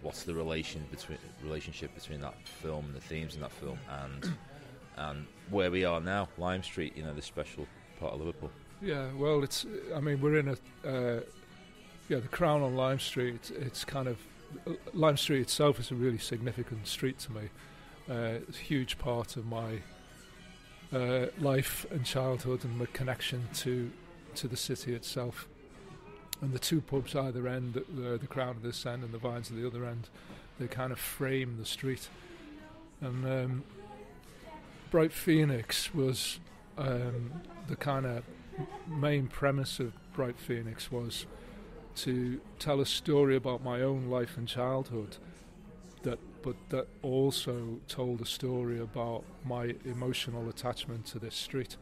what's the relationship between that film and the themes in that film and where we are now, Lime Street, this special part of Liverpool. Yeah, well, we're in the Crown on Lime Street. It's kind of, Lime Street itself is a really significant street to me. It's a huge part of my life and childhood and my connection to the city itself. And the two pubs either end, the Crown at this end and the Vines at the other end, they kind of frame the street. And Bright Phoenix was the kind of main premise of Bright Phoenix was to tell a story about my own life and childhood, but that also told a story about my emotional attachment to this street,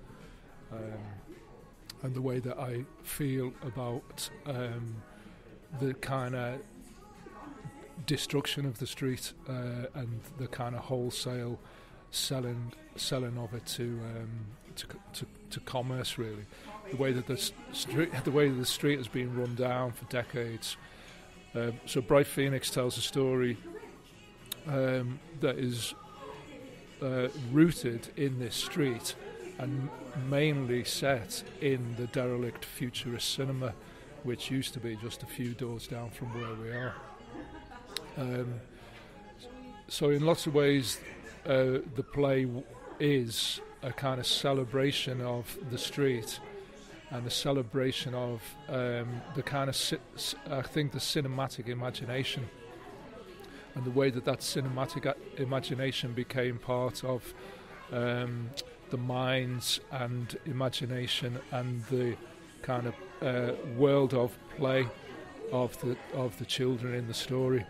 and the way that I feel about the kind of destruction of the street and the kind of wholesale selling of it to commerce, really. The way that the street has been run down for decades. So Bright Phoenix tells a story that is rooted in this street and mainly set in the derelict Futurist cinema, which used to be just a few doors down from where we are. So in lots of ways, the play is a kind of celebration of the street and a celebration of the kind of, I think, the cinematic imagination and the way that cinematic imagination became part of the minds and imagination and the kind of world of play of the children in the story.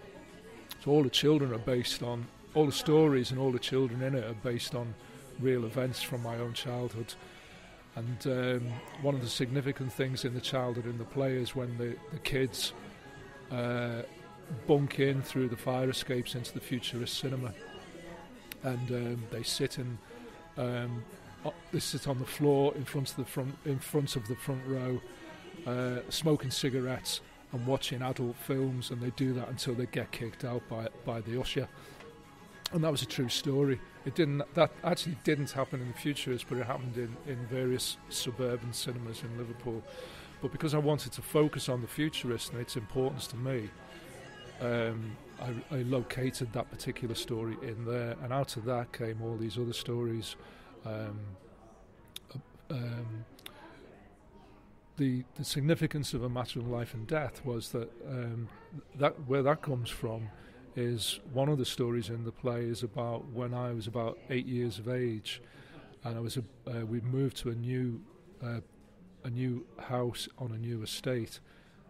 So all the children are based on, all the stories and all the children in it are based on real events from my own childhood. And one of the significant things in the childhood in the play is when the kids bunk in through the fire escapes into the Futurist cinema, and they sit on the floor in front of the front row, smoking cigarettes and watching adult films, and they do that until they get kicked out by the usher. And that was a true story. That actually didn't happen in the Futurist, but it happened in various suburban cinemas in Liverpool. But because I wanted to focus on the Futurist and its importance to me, I located that particular story in there, and out of that came all these other stories. The significance of A Matter of Life and Death was that where that comes from is one of the stories in the play is about when I was about 8 years of age, and we moved to a new house on a new estate,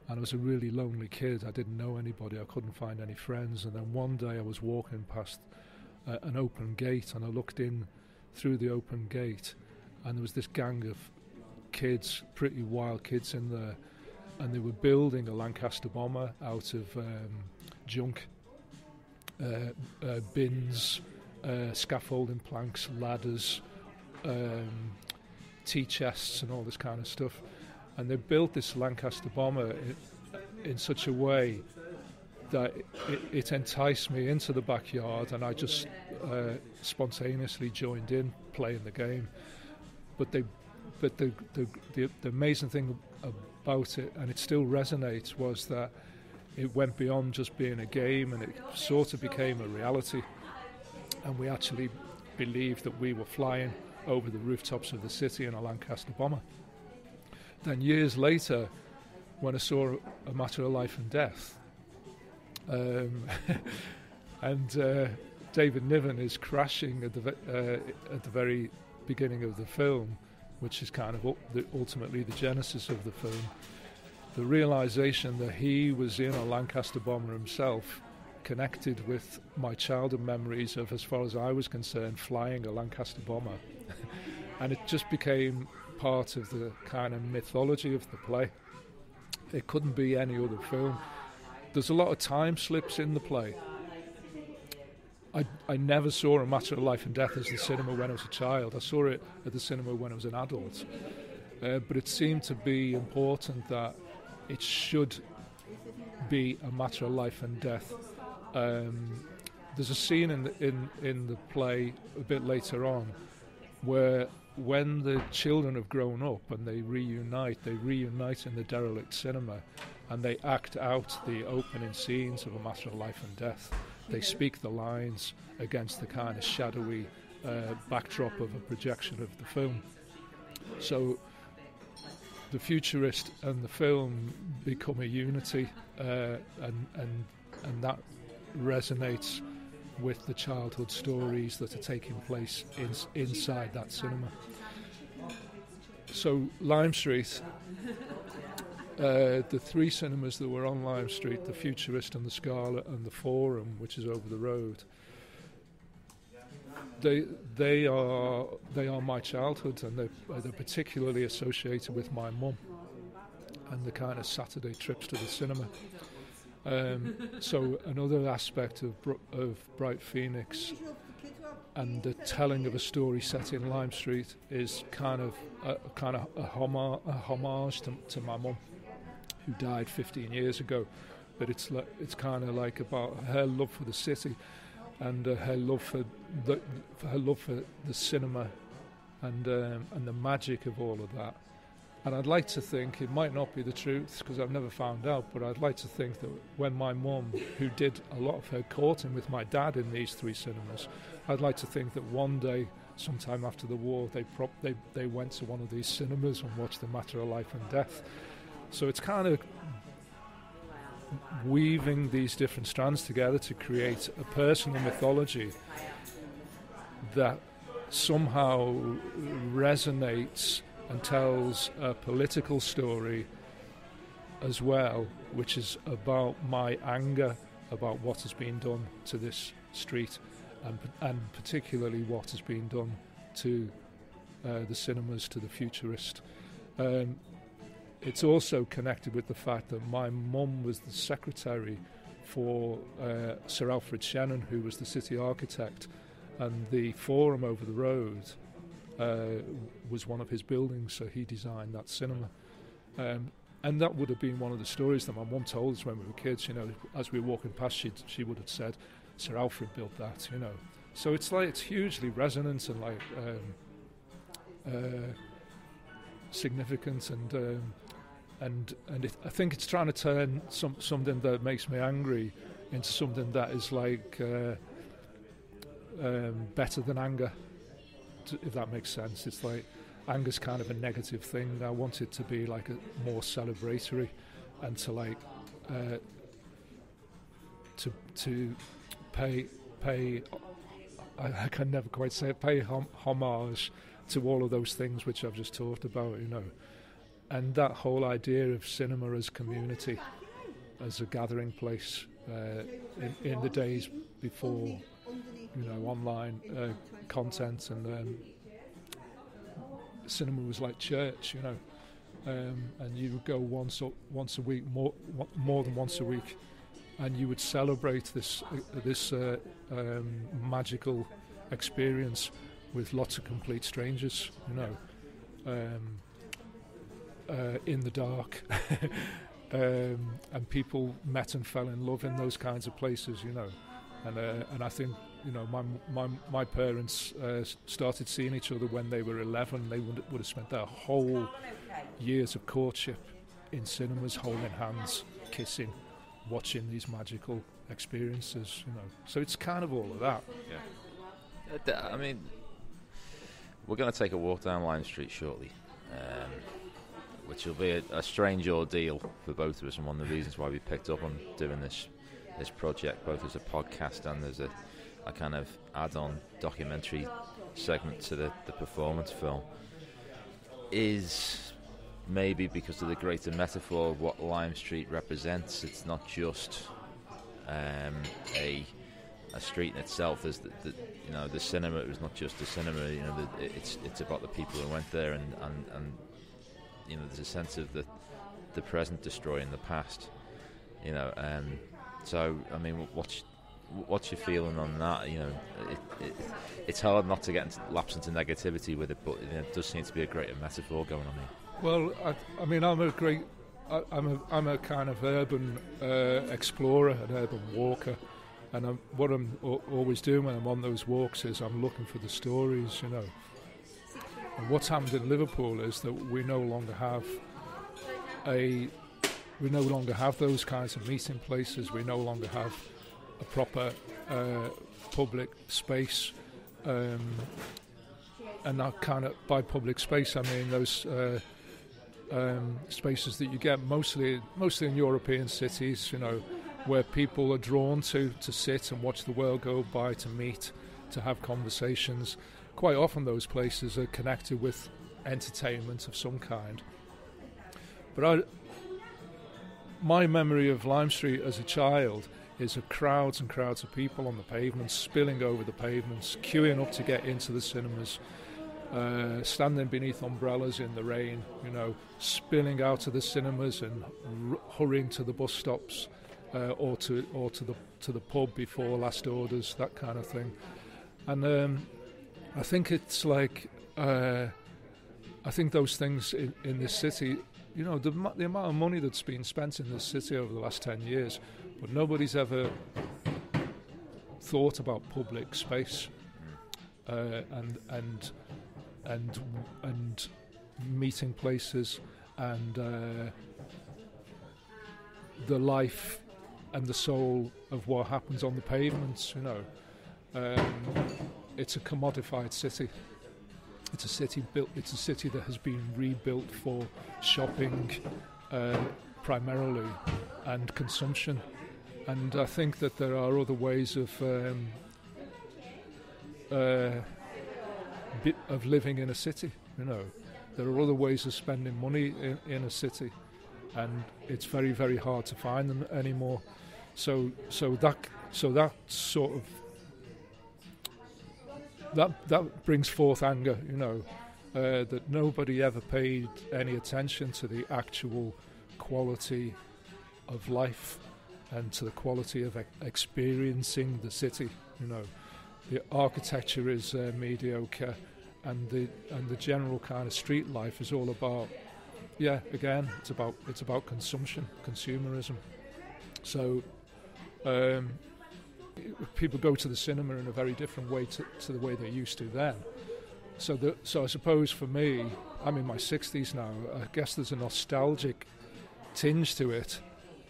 and I was a really lonely kid. I didn't know anybody, I couldn't find any friends, and then one day I was walking past an open gate, and I looked in through the open gate, and there was this gang of kids, pretty wild kids in there, and they were building a Lancaster bomber out of junk. Bins, scaffolding planks, ladders, tea chests and all this kind of stuff, and they built this Lancaster bomber in such a way that it enticed me into the backyard, and I just spontaneously joined in playing the game. But the amazing thing about it, and it still resonates, was that it went beyond just being a game, and it sort of became a reality. And we actually believed that we were flying over the rooftops of the city in a Lancaster bomber. Then years later, when I saw A Matter of Life and Death, and David Niven is crashing at the very beginning of the film, which is kind of ultimately the genesis of the film, the realization that he was in a Lancaster bomber himself connected with my childhood memories of, as far as I was concerned, flying a Lancaster bomber. And it just became part of the kind of mythology of the play. It couldn't be any other film. There's a lot of time slips in the play. I never saw A Matter of Life and Death as the cinema when I was a child. I saw it at the cinema when I was an adult. But it seemed to be important that it should be a matter of life and death there's a scene in the play a bit later on where when the children have grown up and they reunite in the derelict cinema, and they act out the opening scenes of A Matter of Life and Death. They speak the lines against the kind of shadowy backdrop of a projection of the film. So the Futurist and the film become a unity, and that resonates with the childhood stories that are taking place inside that cinema. So Lime Street, the three cinemas that were on Lime Street, the Futurist and the Scarlet and the Forum, which is over the road, they are my childhood, and they're particularly associated with my mum and the kind of Saturday trips to the cinema. So another aspect of Bright Phoenix and the telling of a story set in Lime Street is kind of a homage to my mum, who died 15 years ago. But it's kind of like about her love for the city and her love for the cinema and the magic of all of that. And I'd like to think, it might not be the truth because I've never found out, but I'd like to think that when my mum, who did a lot of her courting with my dad in these three cinemas, I'd like to think that one day, sometime after the war, they went to one of these cinemas and watched A Matter of Life and Death. So it's kind of weaving these different strands together to create a personal mythology that somehow resonates and tells a political story as well, which is about my anger about what has been done to this street, and particularly what has been done to the cinemas, to the Futurist. It's also connected with the fact that my mum was the secretary for Sir Alfred Shannon, who was the city architect, and the Forum over the road was one of his buildings, so he designed that cinema. And that would have been one of the stories that my mum told us when we were kids. You know, as we were walking past, she would have said, Sir Alfred built that, you know. So it's hugely resonant and significant, and I think it's trying to turn something that makes me angry into something that is better than anger, if that makes sense. It's like anger's kind of a negative thing. I want it to be like a more celebratory, and to pay I can never quite say it, pay homage to all of those things which I've just talked about, you know. And that whole idea of cinema as community, as a gathering place, in the days before, you know, online content, and cinema was like church, you know, and you would go once a week, more than once a week, and you would celebrate this magical experience with lots of complete strangers, you know, in the dark. And people met and fell in love in those kinds of places, you know. And I think, you know, my parents started seeing each other when they were 11. They would have spent their whole years of courtship in cinemas, holding hands, kissing, watching these magical experiences, you know. So it's kind of all of that. Yeah. I mean, we're going to take a walk down Lime Street shortly, which will be a strange ordeal for both of us, and one of the reasons why we picked up on doing this project, both as a podcast and as a kind of add-on documentary segment to the performance film, is maybe because of the greater metaphor of what Lime Street represents. It's not just a street in itself. There's you know, the cinema. It was not just the cinema. You know, it's about the people who went there, and you know, there's a sense of the present destroying the past. You know, so I mean, what's your feeling on that? You know, it's hard not to lapse into negativity with it, but you know, it does seem to be a greater metaphor going on here. Well, I mean, I'm a kind of urban explorer, an urban walker, And what I'm always doing when I'm on those walks is I'm looking for the stories, you know. And what's happened in Liverpool is that we no longer have those kinds of meeting places. We no longer have a proper public space, and that kind of, by public space I mean those spaces that you get mostly in European cities, you know, where people are drawn to sit and watch the world go by, to meet, to have conversations. Quite often those places are connected with entertainment of some kind. But my memory of Lime Street as a child is of crowds and crowds of people on the pavements, spilling over the pavements, queuing up to get into the cinemas, standing beneath umbrellas in the rain, you know, spilling out of the cinemas and hurrying to the bus stops, or to the pub before last orders, that kind of thing. And I think it's like I think those things in this city, you know, the amount of money that's been spent in this city over the last 10 years, but nobody's ever thought about public space and meeting places and the life and the soul of what happens on the pavements, you know. It's a commodified city. It's a city that has been rebuilt for shopping primarily and consumption. And I think that there are other ways of living in a city, you know. There are other ways of spending money in a city, and it's very, very hard to find them anymore. So that sort of that brings forth anger, you know, that nobody ever paid any attention to the actual quality of life and to the quality of experiencing the city, you know. The architecture is mediocre, and the general kind of street life is all about, again, it's about consumerism. So people go to the cinema in a very different way to the way they used to then. So I suppose for me, I'm in my 60s now, I guess there's a nostalgic tinge to it,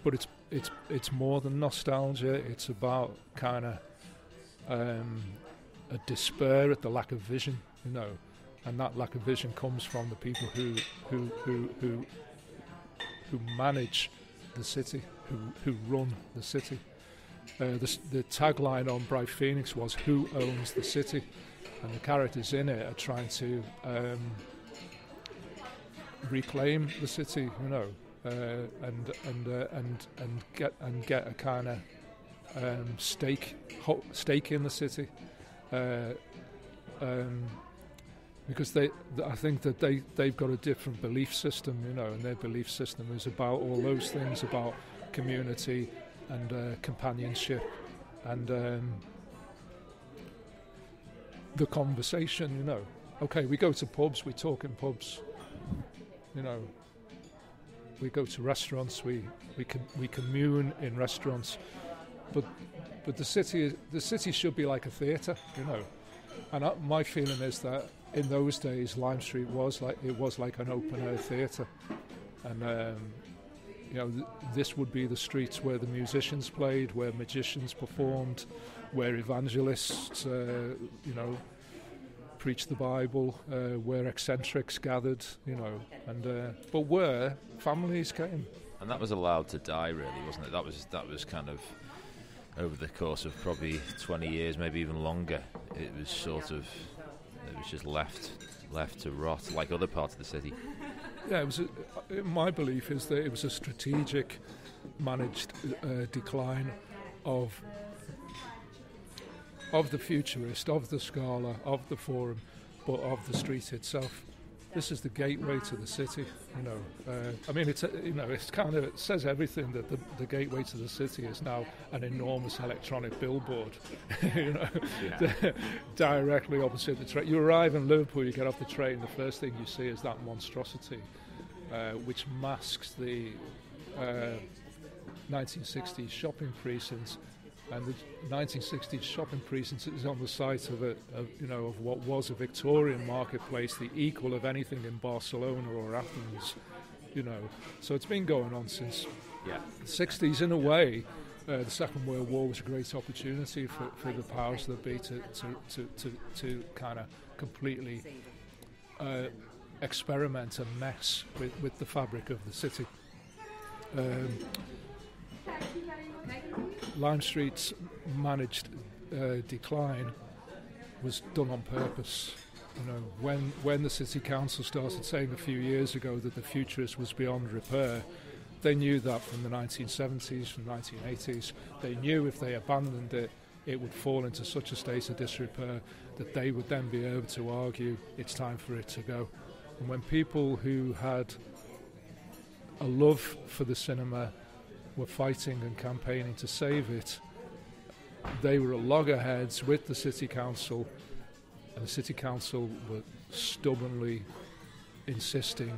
but it's more than nostalgia. It's about kind of a despair at the lack of vision, you know, and that lack of vision comes from the people who manage the city, who run the city. The tagline on Bright Phoenix was "Who owns the city?" and the characters in it are trying to reclaim the city, you know, and get a kind of stake in the city, because I think that they've got a different belief system, you know, and their belief system is about all those things, about community and companionship and the conversation, you know. Okay, we go to pubs, we talk in pubs, you know. We go to restaurants, we commune in restaurants, but the city should be like a theatre, you know. And my feeling is that in those days, Lime Street was like an open air theatre, and you know, this would be the streets where the musicians played, where magicians performed, where evangelists, you know, preached the Bible, where eccentrics gathered, you know, and but where families came. And that was allowed to die, really, wasn't it? That was kind of over the course of probably 20 years, maybe even longer. It was just left to rot, like other parts of the city. Yeah, my belief is that it was a strategic, managed decline of the Futurist, of the Scala, of the Forum, but of the street itself. This is the gateway to the city, you know. I mean, it's kind of, it says everything that the gateway to the city is now an enormous electronic billboard, you know, directly opposite the train. You arrive in Liverpool, you get off the train, the first thing you see is that monstrosity, which masks the 1960s shopping precincts And the 1960s shopping precinct is on the site of what was a Victorian marketplace, the equal of anything in Barcelona or Athens, So it's been going on since the 60s. In a way, the Second World War was a great opportunity for the powers that be to kind of completely experiment and mess with the fabric of the city. Lime Street's managed decline was done on purpose. When the city council started saying a few years ago that the Futurist was beyond repair, they knew that from the 1970s, from the 1980s. They knew if they abandoned it, it would fall into such a state of disrepair that they would then be able to argue it's time for it to go. And when people who had a love for the cinema were fighting and campaigning to save it, they were at loggerheads with the city council, and the city council were stubbornly insisting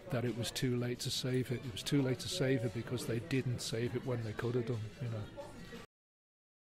that it was too late to save it. It was too late to save it because they didn't save it when they could have done,